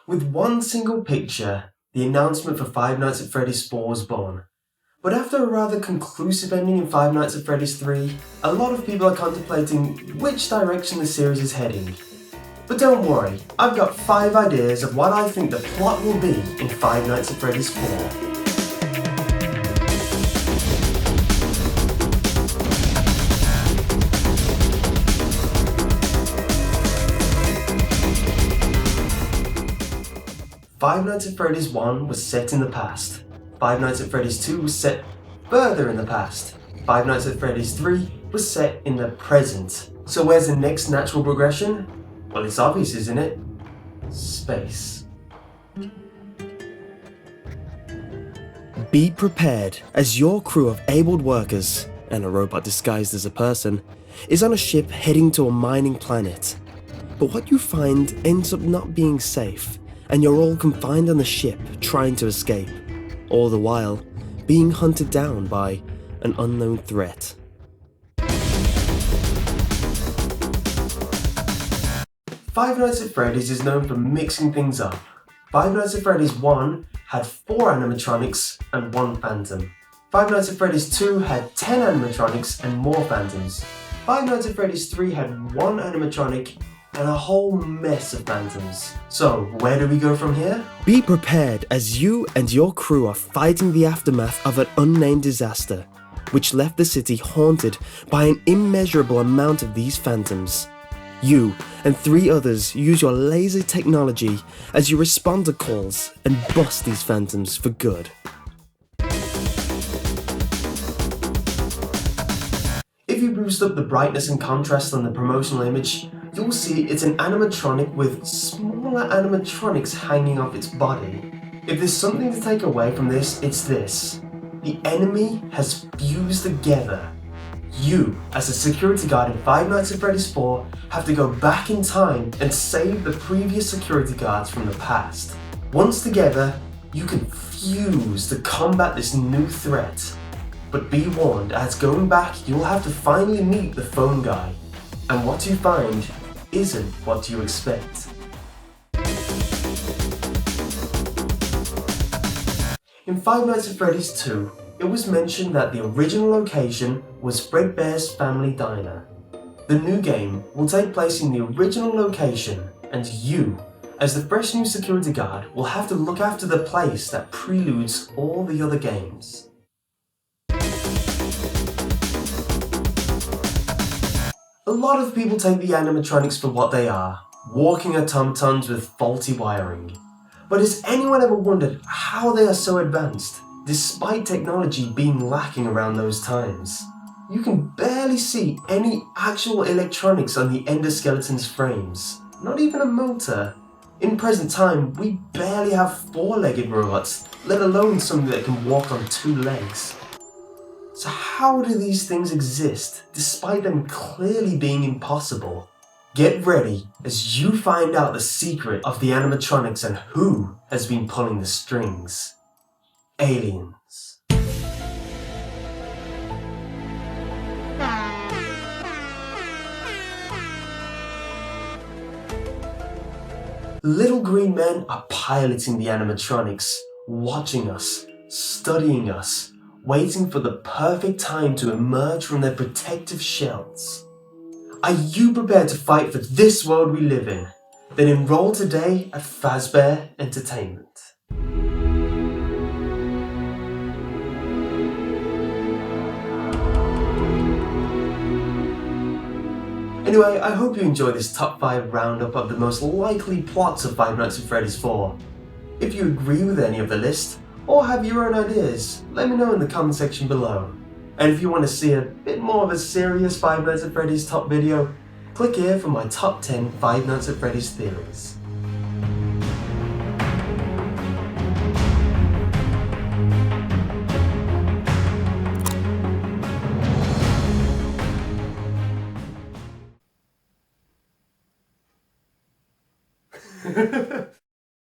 With one single picture, the announcement for Five Nights at Freddy's 4 was born. But after a rather conclusive ending in Five Nights at Freddy's 3, a lot of people are contemplating which direction the series is heading. But don't worry, I've got 5 ideas of what I think the plot will be in Five Nights at Freddy's 4. Five Nights at Freddy's 1 was set in the past. Five Nights at Freddy's 2 was set further in the past. Five Nights at Freddy's 3 was set in the present. So where's the next natural progression? Well, it's obvious, isn't it? Space. Be prepared, as your crew of abled workers, and a robot disguised as a person, is on a ship heading to a mining planet. But what you find ends up not being safe, and you're all confined on the ship trying to escape, all the while being hunted down by an unknown threat. Five Nights at Freddy's is known for mixing things up. Five Nights at Freddy's 1 had 4 animatronics and 1 phantom. Five Nights at Freddy's 2 had 10 animatronics and more phantoms. Five Nights at Freddy's 3 had 1 animatronic and a whole mess of phantoms. So, where do we go from here? Be prepared, as you and your crew are fighting the aftermath of an unnamed disaster, which left the city haunted by an immeasurable amount of these phantoms. You and 3 others use your laser technology as you respond to calls and bust these phantoms for good. If you boost up the brightness and contrast on the promotional image, you'll see it's an animatronic with smaller animatronics hanging off its body. If there's something to take away from this, it's this. The enemy has fused together. You, as a security guard in Five Nights at Freddy's 4, have to go back in time and save the previous security guards from the past. Once together, you can fuse to combat this new threat. But be warned, as going back, you'll have to finally meet the phone guy. And what you find isn't what you expect. In Five Nights at Freddy's 2, it was mentioned that the original location was Fredbear's Family Diner. The new game will take place in the original location, and you, as the fresh new security guard, will have to look after the place that preludes all the other games. A lot of people take the animatronics for what they are, walking automatons with faulty wiring. But has anyone ever wondered how they are so advanced, despite technology being lacking around those times? You can barely see any actual electronics on the endoskeleton's frames, not even a motor. In present time, we barely have 4-legged robots, let alone something that can walk on 2 legs. So how do these things exist, despite them clearly being impossible? Get ready as you find out the secret of the animatronics and who has been pulling the strings. Aliens. Little green men are piloting the animatronics, watching us, studying us, waiting for the perfect time to emerge from their protective shells. Are you prepared to fight for this world we live in? Then enroll today at Fazbear Entertainment. Anyway, I hope you enjoyed this top 5 roundup of the most likely plots of Five Nights at Freddy's 4. If you agree with any of the list, or have your own ideas, let me know in the comment section below. And if you want to see a bit more of a serious Five Nights at Freddy's top video, click here for my top 10 Five Nights at Freddy's theories.